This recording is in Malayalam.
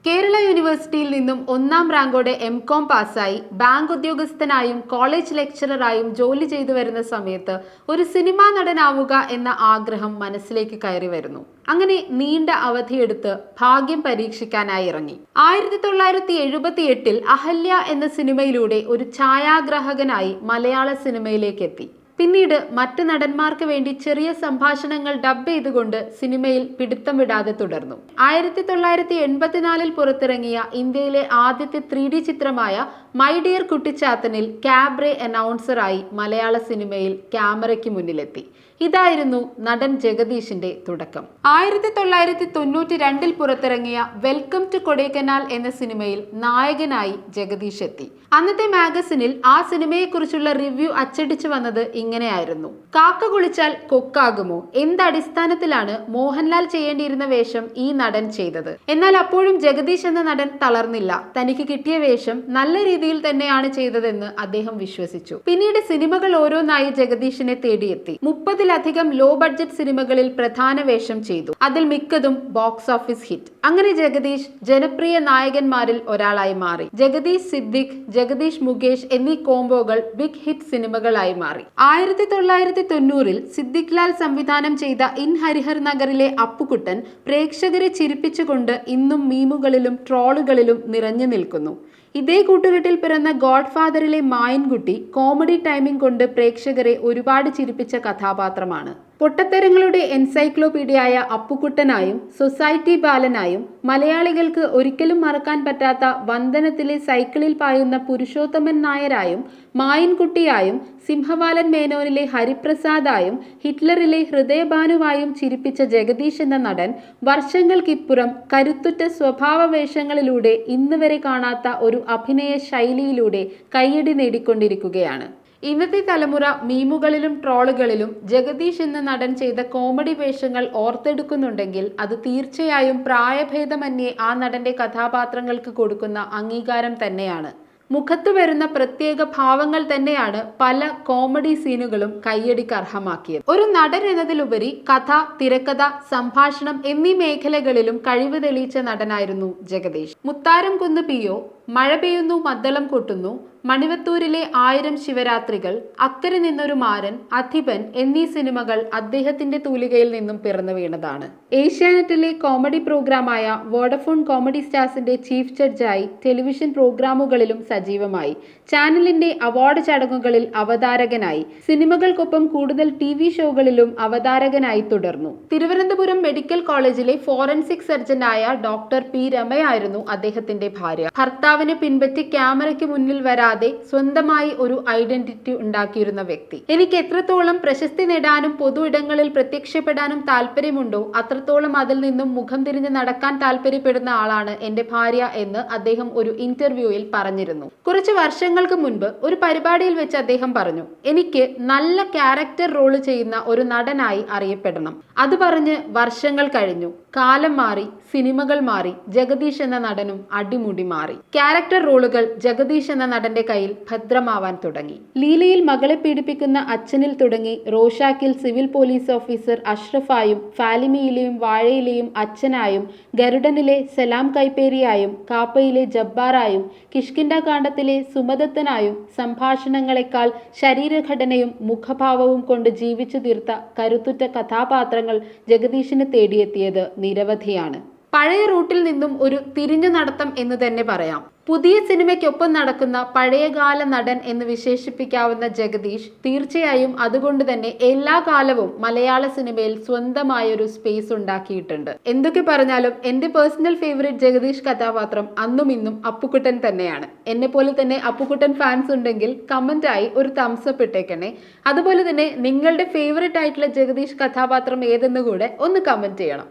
കേരള യൂണിവേഴ്സിറ്റിയിൽ നിന്നും 1ാം റാങ്കോടെ എംകോം പാസ്സായി ബാങ്ക് ഉദ്യോഗസ്ഥനായും കോളേജ് ലെക്ചററായും ജോലി ചെയ്തു വരുന്ന സമയത്ത് ഒരു സിനിമാ നടനാവുക എന്ന ആഗ്രഹം മനസ്സിലേക്ക് കയറി വരുന്നു. അങ്ങനെ നീണ്ട അവധിയെടുത്ത് ഭാഗ്യം പരീക്ഷിക്കാനായി ഇറങ്ങി. 1978 അഹല്യ എന്ന സിനിമയിലൂടെ ഒരു ഛായാഗ്രാഹകനായി മലയാള സിനിമയിലേക്ക് എത്തി. പിന്നീട് മറ്റ് നടന്മാർക്ക് വേണ്ടി ചെറിയ സംഭാഷണങ്ങൾ ഡബ് ചെയ്തുകൊണ്ട് സിനിമയിൽ പിടുത്തം വിടാതെ തുടർന്നു. 1984 പുറത്തിറങ്ങിയ ഇന്ത്യയിലെ ആദ്യത്തെ 3D ചിത്രമായ മൈ ഡിയർ കുട്ടിച്ചാത്തനിൽ ക്യാബ്രെ അനൗൺസറായി മലയാള സിനിമയിൽ ക്യാമറയ്ക്ക് മുന്നിലെത്തി. ഇതായിരുന്നു നടൻ ജഗദീഷിന്റെ തുടക്കം. 1992 പുറത്തിറങ്ങിയ വെൽക്കം ടു കൊടൈക്കനാൽ എന്ന സിനിമയിൽ നായകനായി ജഗദീഷ് എത്തി. അന്നത്തെ മാഗസിനിൽ ആ സിനിമയെക്കുറിച്ചുള്ള റിവ്യൂ അച്ചടിച്ചു വന്നത് ഇങ്ങനെയായിരുന്നു: കാക്ക കുളിച്ചാൽ കൊക്കാകുമോ? എന്തടിസ്ഥാനത്തിലാണ് മോഹൻലാൽ ചെയ്യേണ്ടിയിരുന്ന വേഷം ഈ നടൻ ചെയ്തത്? എന്നാൽ അപ്പോഴും ജഗദീഷ് എന്ന നടൻ തളർന്നില്ല. തനിക്ക് കിട്ടിയ വേഷം നല്ല രീതിയിൽ തന്നെയാണ് ചെയ്തതെന്ന് അദ്ദേഹം വിശ്വസിച്ചു. പിന്നീട് സിനിമകൾ ഓരോന്നായി ജഗദീഷിനെ തേടിയെത്തി. 30-ലധികം ലോ ബഡ്ജറ്റ് സിനിമകളിൽ പ്രധാന വേഷം ചെയ്തു. അതിൽ മിക്കതും ബോക്സ് ഓഫീസ് ഹിറ്റ്. അങ്ങനെ ജഗദീഷ് ജനപ്രിയ നായകന്മാരിൽ ഒരാളായി മാറി. ജഗദീഷ് സിദ്ദിഖ്, ജഗദീഷ് മുകേഷ് എന്നീ കോംബോകൾ ബിഗ് ഹിറ്റ് സിനിമകളായി മാറി. 1990 സിദ്ദിഖ് ലാൽ സംവിധാനം ചെയ്ത ഇൻ ഹരിഹർ നഗറിലെ അപ്പുകുട്ടൻ പ്രേക്ഷകരെ ചിരിപ്പിച്ചുകൊണ്ട് ഇന്നും മീമുകളിലും ട്രോളുകളിലും നിറഞ്ഞു നിൽക്കുന്നു. ഇതേ കൂട്ടുകെട്ടിൽ പിറന്ന ഗോഡ് ഫാദറിലെ മായൻകുട്ടി കോമഡി ടൈമിംഗ് കൊണ്ട് പ്രേക്ഷകരെ ഒരുപാട് ചിരിപ്പിച്ച കഥാപാത്രമാണ്. പൊട്ടത്തരങ്ങളുടെ എൻസൈക്ലോപീഡിയയായ അപ്പുക്കുട്ടനായും സൊസൈറ്റി ബാലനായും മലയാളികൾക്ക് ഒരിക്കലും മറക്കാൻ പറ്റാത്ത വന്ദനത്തിലെ സൈക്കിളിൽ പായുന്ന പുരുഷോത്തമൻ നായരായും മായൻകുട്ടിയായും സിംഹവാലൻ മേനോനിലെ ഹരിപ്രസാദായും ഹിറ്റ്ലറിലെ ഹൃദയഭാനുവായും ചിരിപ്പിച്ച ജഗദീഷ് എന്ന നടൻ വർഷങ്ങൾക്കിപ്പുറം കരുത്തുറ്റ സ്വഭാവ വേഷങ്ങളിലൂടെ ഇന്ന് വരെ കാണാത്ത ഒരു അഭിനയ ശൈലിയിലൂടെ കയ്യടി നേടിക്കൊണ്ടിരിക്കുകയാണ്. ഇന്നത്തെ തലമുറ മീമുകളിലും ട്രോളുകളിലും ജഗദീഷ് എന്ന നടൻ ചെയ്ത കോമഡി വേഷങ്ങൾ ഓർത്തെടുക്കുന്നുണ്ടെങ്കിൽ അത് തീർച്ചയായും പ്രായഭേദമന്യേ ആ നടന്റെ കഥാപാത്രങ്ങൾക്ക് കൊടുക്കുന്ന അംഗീകാരം തന്നെയാണ്. മുഖത്ത് വരുന്ന പ്രത്യേക ഭാവങ്ങൾ തന്നെയാണ് പല കോമഡി സീനുകളും കയ്യടിക്ക് അർഹമാക്കിയത്. ഒരു നടൻ എന്നതിലുപരി കഥ, തിരക്കഥ, സംഭാഷണം എന്നീ മേഖലകളിലും കഴിവ് തെളിയിച്ച നടനായിരുന്നു ജഗദീഷ്. മുത്താരം കുന്ന് പിയോ, മഴ പെയ്യുന്നു മദ്ദളം കൊട്ടുന്നു, മണിവത്തൂരിലെ 1000 ശിവരാത്രികൾ, അക്കരെ നിന്നൊരു മാരൻ, അധിപൻ എന്നീ സിനിമകൾ അദ്ദേഹത്തിന്റെ തൂലികയിൽ നിന്നും പിറന്നു വീണതാണ്. ഏഷ്യാനെറ്റിലെ കോമഡി പ്രോഗ്രാമായ വോഡഫോൺ കോമഡി സ്റ്റാർസിന്റെ ചീഫ് ജഡ്ജായി ടെലിവിഷൻ പ്രോഗ്രാമുകളിലും സജീവമായി. ചാനലിന്റെ അവാർഡ് ചടങ്ങുകളിൽ അവതാരകനായി. സിനിമകൾക്കൊപ്പം കൂടുതൽ TV ഷോകളിലും അവതാരകനായി തുടർന്നു. തിരുവനന്തപുരം മെഡിക്കൽ കോളേജിലെ ഫോറൻസിക് സർജനായ ഡോക്ടർ P. രമയായിരുന്നു അദ്ദേഹത്തിന്റെ ഭാര്യ. ഭർത്താവിനെ പിൻപറ്റി ക്യാമറയ്ക്ക് മുന്നിൽ വരാതെ സ്വന്തമായി ഒരു ഐഡന്റിറ്റി ഉണ്ടാക്കിയിരുന്ന വ്യക്തി. എനിക്ക് എത്രത്തോളം പ്രശസ്തി നേടാനും പൊതു ഇടങ്ങളിൽ പ്രത്യക്ഷപ്പെടാനും താല്പര്യമുണ്ടോ അത്രത്തോളം അതിൽ നിന്നും മുഖം തിരിഞ്ഞ് നടക്കാൻ താല്പര്യപ്പെടുന്ന ആളാണ് എന്റെ ഭാര്യ എന്ന് അദ്ദേഹം ഒരു ഇന്റർവ്യൂവിൽ പറഞ്ഞിരുന്നു. കുറച്ച് വർഷങ്ങൾക്ക് മുൻപ് ഒരു പരിപാടിയിൽ വെച്ച് അദ്ദേഹം പറഞ്ഞു, എനിക്ക് നല്ല ക്യാരക്ടർ റോള് ചെയ്യുന്ന ഒരു നടനായി അറിയപ്പെടണം. അത് പറഞ്ഞ് വർഷങ്ങൾ കഴിഞ്ഞു. കാലം മാറി, സിനിമകൾ മാറി, ജഗദീഷ് എന്ന നടനും അടിമുടി മാറി. ക്യാരക്ടർ റോളുകൾ ജഗദീഷ് എന്ന നടന്റെ കയ്യിൽ ഭദ്രമാവാൻ തുടങ്ങി. ലീലയിൽ മകളെ പീഡിപ്പിക്കുന്ന അച്ഛനിൽ തുടങ്ങി റോഷാക്കിൽ സിവിൽ പോലീസ് ഓഫീസർ അഷ്റഫായും, ഫാലിമിയിലെയും വാഴയിലെയും അച്ഛനായും, ഗരുഡനിലെ സലാം കൈപ്പേരിയായും, കാപ്പയിലെ ജബ്ബാറായും, കിഷ്കിൻഡ കാണ്ഡത്തിലെ സുമദത്തനായും, സംഭാഷണങ്ങളെക്കാൾ ശരീരഘടനയും മുഖഭാവവും കൊണ്ട് ജീവിച്ചു തീർത്ത കരുത്തുറ്റ കഥാപാത്രങ്ങൾ ജഗദീഷിനെ തേടിയെത്തിയത് നിരവധിയാണ്. പഴയ റൂട്ടിൽ നിന്നും ഒരു തിരിഞ്ഞു നടത്തം എന്ന് തന്നെ പറയാം. പുതിയ സിനിമയ്ക്കൊപ്പം നടക്കുന്ന പഴയകാല നടൻ എന്ന് വിശേഷിപ്പിക്കാവുന്ന ജഗദീഷ് തീർച്ചയായും അതുകൊണ്ട് തന്നെ എല്ലാ കാലവും മലയാള സിനിമയിൽ സ്വന്തമായൊരു സ്പേസ് ഉണ്ടാക്കിയിട്ടുണ്ട്. എന്തൊക്കെ പറഞ്ഞാലും എന്റെ പേഴ്സണൽ ഫേവറേറ്റ് ജഗദീഷ് കഥാപാത്രം അന്നും ഇന്നും അപ്പുക്കുട്ടൻ തന്നെയാണ്. എന്നെ പോലെ തന്നെ അപ്പുക്കുട്ടൻ ഫാൻസ് ഉണ്ടെങ്കിൽ കമന്റായി ഒരു തംസ് അപ്പ് ഇട്ടേക്കണേ. അതുപോലെ തന്നെ നിങ്ങളുടെ ഫേവറേറ്റ് ആയിട്ടുള്ള ജഗദീഷ് കഥാപാത്രം ഏതെന്ന് കൂടെ ഒന്ന് കമന്റ് ചെയ്യണം.